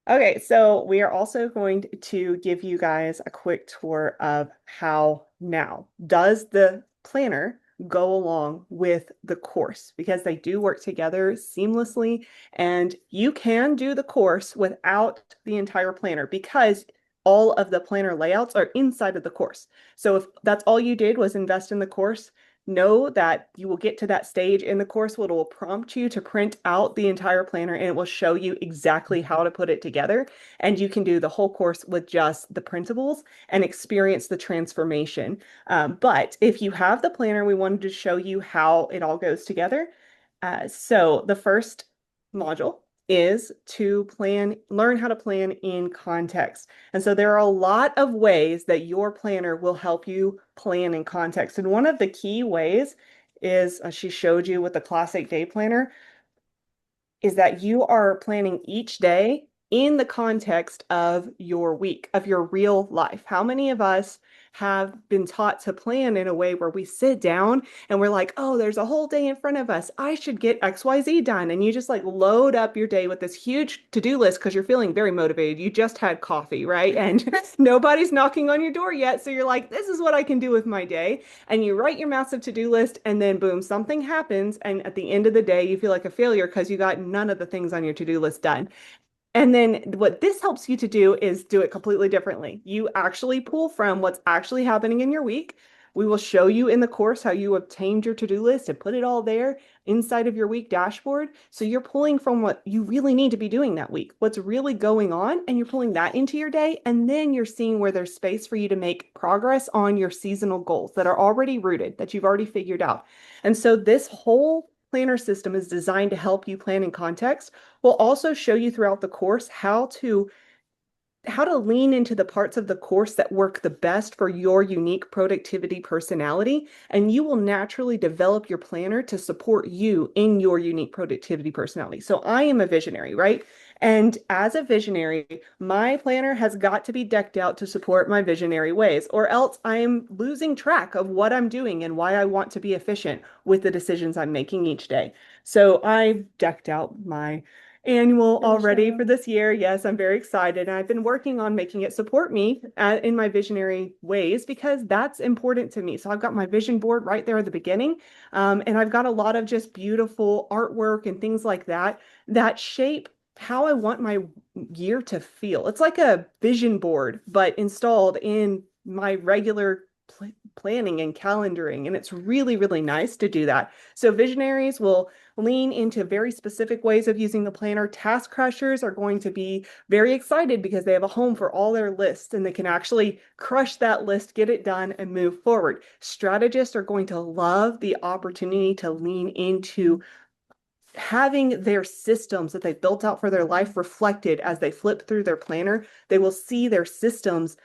Okay, so we are also going to give you guys a quick tour of how now does the planner go along with the course because they do work together seamlessly, and you can do the course without the entire planner because all of the planner layouts are inside of the course. So if that's all you did was invest in the course, know that you will get to that stage in the course where it will prompt you to print out the entire planner and it will show you exactly how to put it together. And you can do the whole course with just the printables and experience the transformation. But if you have the planner, we wanted to show you how it all goes together. So the first module is to learn how to plan in context. And so there are a lot of ways that your planner will help you plan in context. And one of the key ways is, she showed you with the classic day planner, is that you are planning each day in the context of your week, of your real life. How many of us have been taught to plan in a way where we sit down and we're like, oh, there's a whole day in front of us. I should get XYZ done. And you just like load up your day with this huge to-do list because you're feeling very motivated. You just had coffee, right? And nobody's knocking on your door yet. So you're like, this is what I can do with my day. And you write your massive to-do list and then boom, something happens. And at the end of the day, you feel like a failure because you got none of the things on your to-do list done. And then what this helps you to do is do it completely differently. You actually pull from what's actually happening in your week. We will show you in the course how you obtained your to-do list and put it all there inside of your week dashboard. So you're pulling from what you really need to be doing that week, what's really going on, and you're pulling that into your day. And then you're seeing where there's space for you to make progress on your seasonal goals that are already rooted, that you've already figured out. And so this whole planner system is designed to help you plan in context. We'll also show you throughout the course how to lean into the parts of the course that work the best for your unique productivity personality, and you will naturally develop your planner to support you in your unique productivity personality. So I am a visionary, right? And as a visionary, my planner has got to be decked out to support my visionary ways, or else I am losing track of what I'm doing and why I want to be efficient with the decisions I'm making each day. So I decked out my annual already for this year. Yes, I'm very excited. And I've been working on making it support me in my visionary ways because that's important to me. So I've got my vision board right there at the beginning. And I've got a lot of just beautiful artwork and things like that that shape how I want my year to feel. It's like a vision board, but installed in my regular planning and calendaring. And it's really, really nice to do that. So visionaries will lean into very specific ways of using the planner. Task crushers are going to be very excited because they have a home for all their lists and they can actually crush that list, get it done, and move forward. Strategists are going to love the opportunity to lean into having their systems that they built out for their life reflected as they flip through their planner. They will see their systems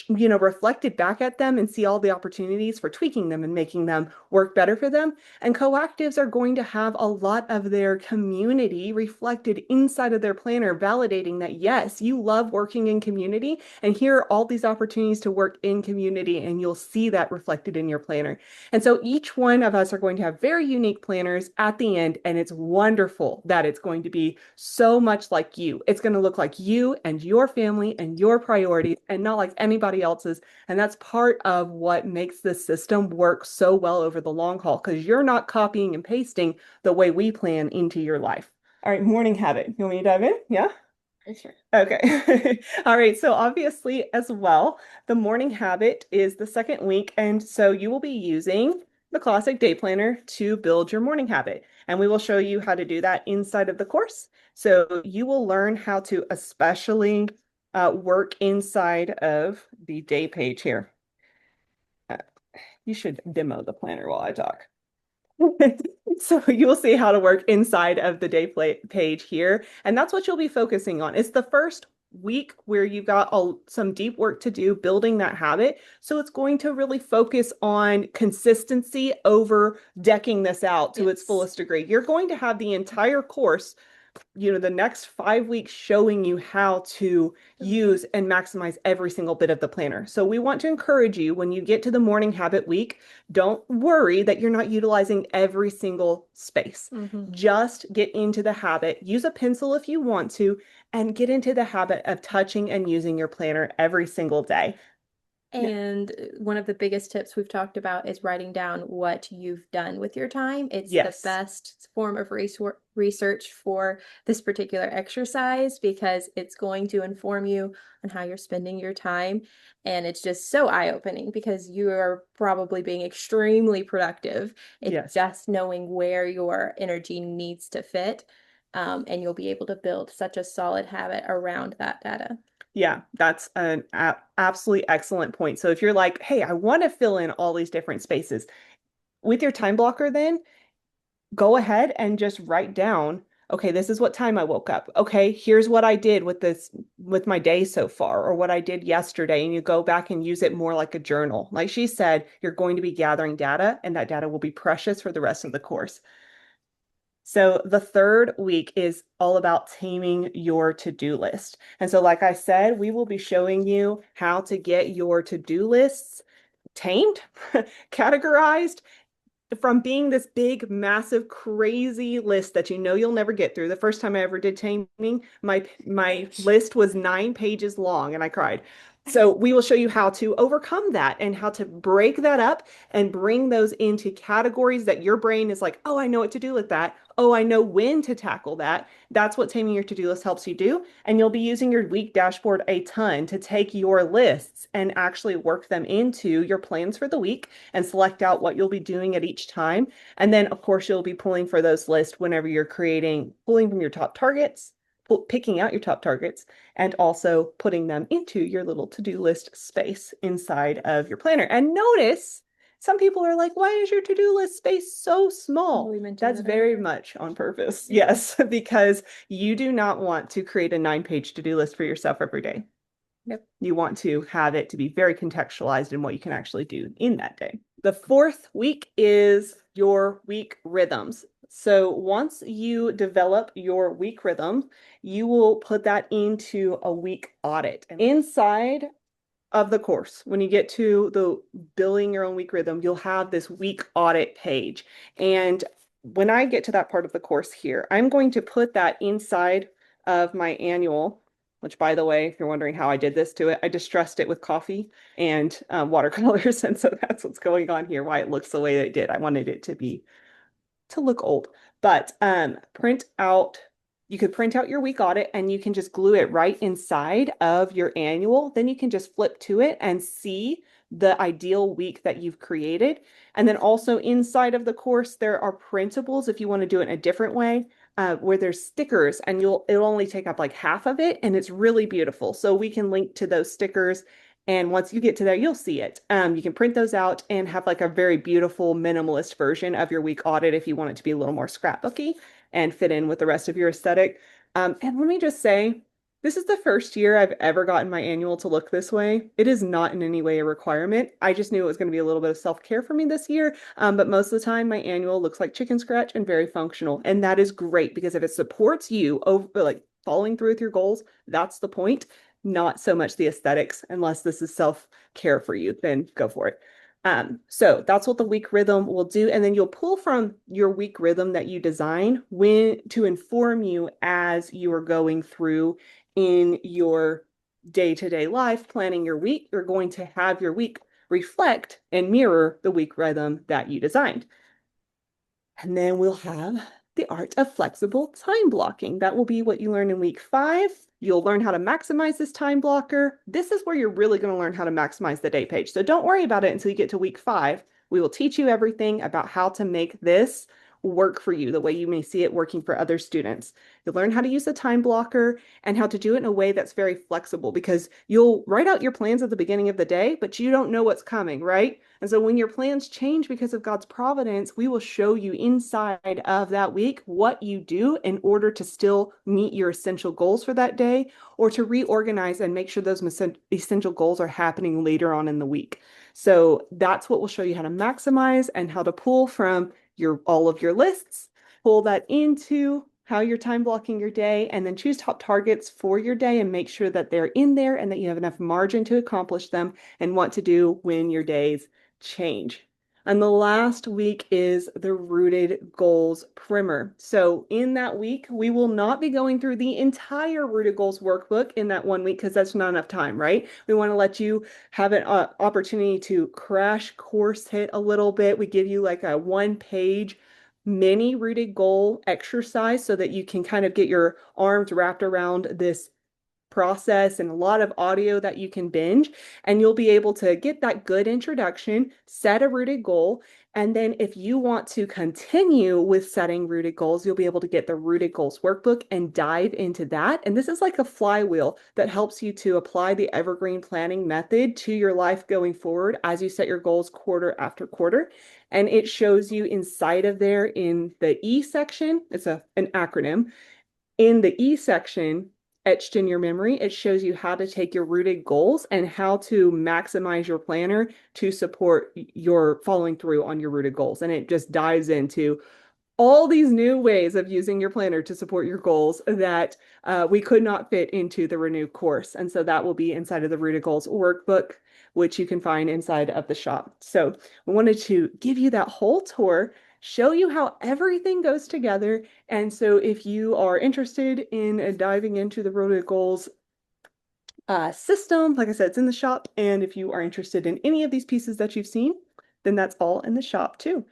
reflected back at them and see all the opportunities for tweaking them and making them work better for them. And coactives are going to have a lot of their community reflected inside of their planner, validating that, yes, you love working in community, and here are all these opportunities to work in community, and you'll see that reflected in your planner. And so each one of us are going to have very unique planners at the end, and it's wonderful that it's going to be so much like you. It's going to look like you and your family and your priorities and not like anybody else's. And that's part of what makes this system work so well over the long haul because you're not copying and pasting the way we plan into your life. All right, morning habit. You want me to dive in? Yeah? Sure. Okay. All right. So obviously, as well, the morning habit is the second week. And so you will be using the classic day planner to build your morning habit. And we will show you how to do that inside of the course. So you will learn how to especially work inside of the day page here. Uh, you should demo the planner while I talk. So you'll see how to work inside of the day page here. And that's what you'll be focusing on. It's the first week where you've got some deep work to do building that habit. So it's going to really focus on consistency over decking this out to its Yes. fullest degree. You're going to have the entire course the next 5 weeks showing you how to use and maximize every single bit of the planner. So we want to encourage you when you get to the morning habit week, don't worry that you're not utilizing every single space. Just get into the habit, use a pencil if you want to, and get into the habit of touching and using your planner every single day. And one of the biggest tips we've talked about is writing down what you've done with your time. It's the Yes. best form of research for this particular exercise because it's going to inform you on how you're spending your time. And it's just so eye-opening because you are probably being extremely productive. It's Yes. just knowing where your energy needs to fit. And you'll be able to build such a solid habit around that data. Yeah, that's an absolutely excellent point. So if you're like, hey, I want to fill in all these different spaces with your time blocker, then go ahead and just write down, okay, this is what time I woke up. Okay, here's what I did with with my day so far, or what I did yesterday. And you go back and use it more like a journal. Like she said, you're going to be gathering data, and that data will be precious for the rest of the course. So the third week is all about taming your to-do list. And so, like I said, we will be showing you how to get your to-do lists tamed, categorized, from being this big, massive, crazy list that you know you'll never get through. The first time I ever did taming, my list was 9 pages long and I cried. So we will show you how to overcome that and how to break that up and bring those into categories that your brain is like, oh, I know what to do with that. Oh, I know when to tackle that. That's what taming your to-do list helps you do. And you'll be using your week dashboard a ton to take your lists and actually work them into your plans for the week and select out what you'll be doing at each time. And then, of course, you'll be pulling for those lists whenever you're pulling from your top targets, picking out your top targets, and also putting them into your little to-do list space inside of your planner. And notice some people are like, why is your to-do list space so small? We mentioned That's that very earlier. much on purpose. Yes, because you do not want to create a 9 page to-do list for yourself every day. Yep. You want to have it to be very contextualized in what you can actually do in that day. The fourth week is your week rhythms. So once you develop your week rhythm, you will put that into a week audit. And inside of the course, when you get to the building your own week rhythm, you'll have this week audit page. And when I get to that part of the course here, I'm going to put that inside of my annual, which, by the way, if you're wondering how I did this to it, I distressed it with coffee and watercolors. And so that's what's going on here, why it looks the way that it did. I wanted it to look old. But you could print out your week audit and you can just glue it right inside of your annual. Then you can just flip to it and see the ideal week that you've created. And then also inside of the course, there are printables if you want to do it in a different way. Where there's stickers and it'll only take up like half of it and it's really beautiful. So we can link to those stickers, and once you get to there, you'll see it. You can print those out and have like a very beautiful minimalist version of your week audit if you want it to be a little more scrapbooky and fit in with the rest of your aesthetic. And let me just say, this is the first year I've ever gotten my annual to look this way. It is not in any way a requirement. I just knew it was going to be a little bit of self-care for me this year. But most of the time, my annual looks like chicken scratch and very functional. And that is great because if it supports you over like following through with your goals, that's the point, not so much the aesthetics. Unless this is self-care for you, then go for it. So that's what the week rhythm will do. And then you'll pull from your week rhythm that you design to inform you as you are going through in your day-to-day life, planning your week. You're going to have your week reflect and mirror the week rhythm that you designed. And then we'll have the art of flexible time blocking. That will be what you learn in week 5. You'll learn how to maximize this time blocker. This is where you're really going to learn how to maximize the day page. So don't worry about it until you get to week 5. We will teach you everything about how to make this work for you the way you may see it working for other students. You'll learn how to use a time blocker and how to do it in a way that's very flexible because you'll write out your plans at the beginning of the day, but you don't know what's coming, right? And so when your plans change because of God's providence, we will show you inside of that week what you do in order to still meet your essential goals for that day or to reorganize and make sure those essential goals are happening later on in the week. So that's what will show you how to maximize and how to pull from all of your lists, pull that into how you're time blocking your day, and then choose top targets for your day and make sure that they're in there and that you have enough margin to accomplish them and what to do when your days change. And the last week is the Rooted Goals Primer. So in that week, we will not be going through the entire Rooted Goals workbook in that 1 week because that's not enough time, right? We want to let you have an opportunity to crash course hit a little bit. We give you like a 1 page mini rooted goal exercise so that you can kind of get your arms wrapped around this process and a lot of audio that you can binge. And you'll be able to get that good introduction, set a rooted goal. And then if you want to continue with setting rooted goals, you'll be able to get the rooted goals workbook and dive into that. And this is like a flywheel that helps you to apply the evergreen planning method to your life going forward as you set your goals quarter after quarter. And it shows you inside of there in the E section, it's an acronym, in the E section, etched in your memory, it shows you how to take your rooted goals and how to maximize your planner to support your following through on your rooted goals. And it just dives into all these new ways of using your planner to support your goals that we could not fit into the Renew course. And so that will be inside of the Rooted Goals workbook, which you can find inside of the shop. So I wanted to give you that whole tour, show you how everything goes together. And so if you are interested in diving into the Rooted Goals system, like I said, it's in the shop. And if you are interested in any of these pieces that you've seen, then that's all in the shop too.